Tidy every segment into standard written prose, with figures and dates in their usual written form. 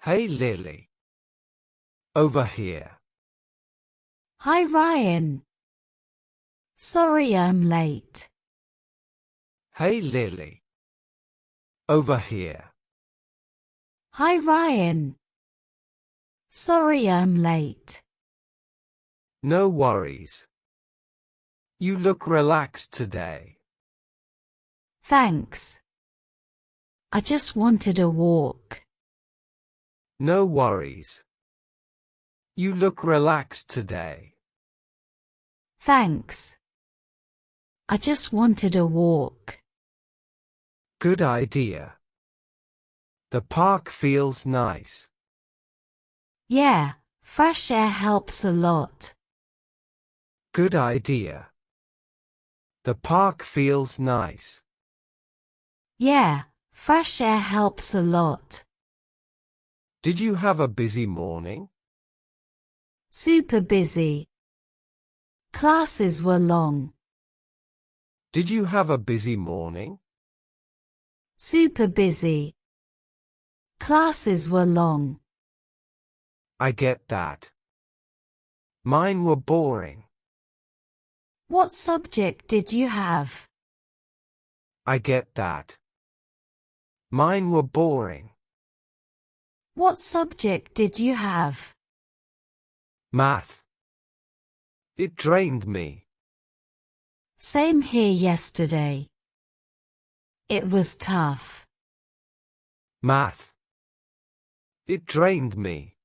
Hey Lily. Over here. Hi Ryan. Sorry I'm late. Hey Lily. Over here. Hi Ryan. Sorry I'm late. No worries. You look relaxed today. Thanks. I just wanted a walk. No worries. You look relaxed today. Thanks. I just wanted a walk. Good idea. The park feels nice. Yeah, fresh air helps a lot. Good idea. The park feels nice. Yeah, fresh air helps a lot. Did you have a busy morning? Super busy. Classes were long. Did you have a busy morning? Super busy. Classes were long. I get that. Mine were boring. What subject did you have? I get that. Mine were boring. What subject did you have? Math. It drained me. Same here yesterday. It was tough. Math. It drained me.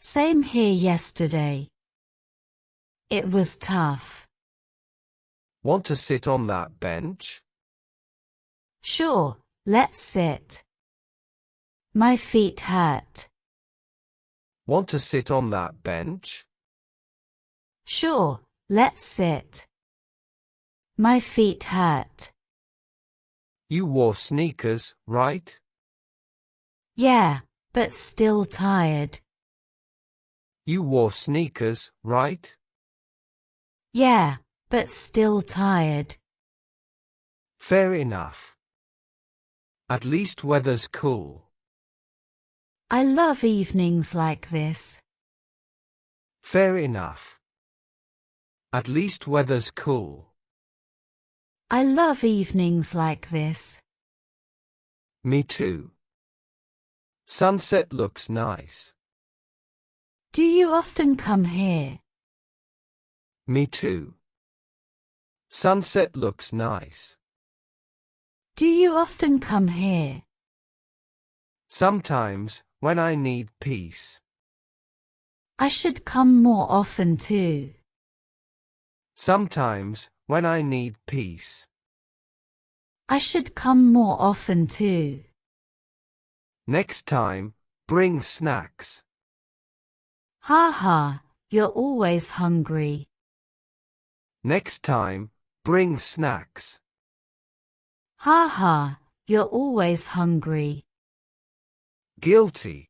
Same here yesterday. It was tough. Want to sit on that bench? Sure, let's sit. My feet hurt. Want to sit on that bench? Sure, let's sit. My feet hurt. You wore sneakers, right? Yeah, but still tired. You wore sneakers, right? Yeah, but still tired. Fair enough. At least weather's cool. I love evenings like this. Fair enough. At least weather's cool. I love evenings like this. Me too. Sunset looks nice. Do you often come here? Me too. Sunset looks nice. Do you often come here? Sometimes, when I need peace. I should come more often too. Sometimes, when I need peace. I should come more often too. Next time, bring snacks. Ha ha, you're always hungry. Next time, bring snacks. Ha ha, you're always hungry. Guilty.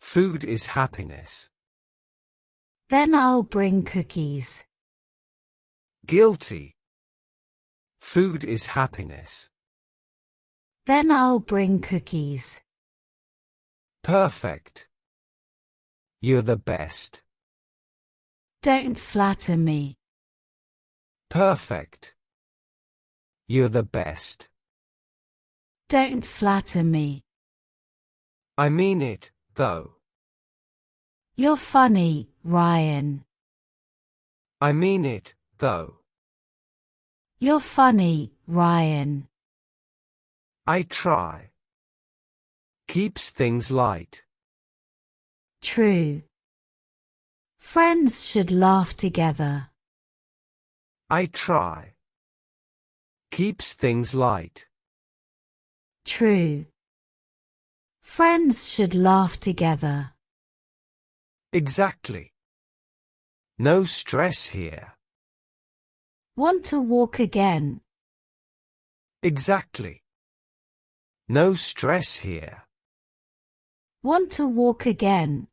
Food is happiness. Then I'll bring cookies. Guilty. Food is happiness. Then I'll bring cookies. Perfect. You're the best. Don't flatter me. Perfect. You're the best. Don't flatter me. I mean it, though. You're funny, Ryan. I mean it, though. You're funny, Ryan. I try. Keeps things light. True. Friends should laugh together. I try. Keeps things light. True. Friends should laugh together. Exactly. No stress here. Want to walk again? Exactly. No stress here. Want to walk again?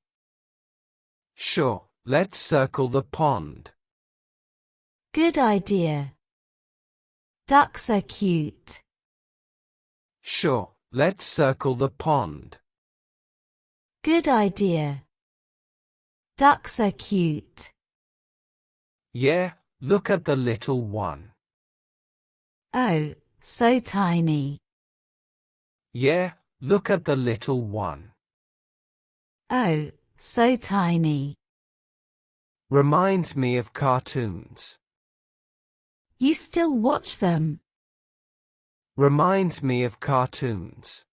Sure, let's circle the pond. Good idea. Ducks are cute. Sure, let's circle the pond. Good idea. Ducks are cute. Yeah, look at the little one. Oh, so tiny. Yeah, look at the little one. Oh, so tiny. Reminds me of cartoons. You still watch them. Reminds me of cartoons.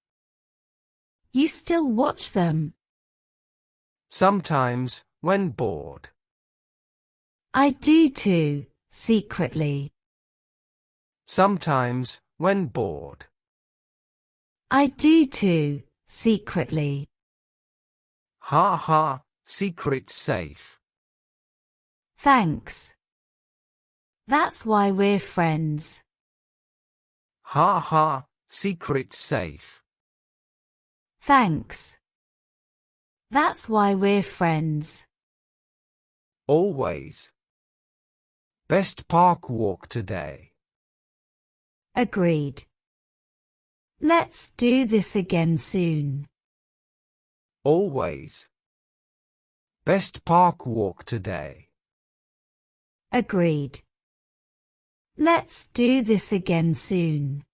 You still watch them. Sometimes, when bored. I do too, secretly. Sometimes, when bored. I do too, secretly. Ha ha, secret safe. Thanks. That's why we're friends. Ha ha, secret safe. Thanks. That's why we're friends. Always. Best park walk today. Agreed. Let's do this again soon. Always. Best park walk today. Agreed. Let's do this again soon.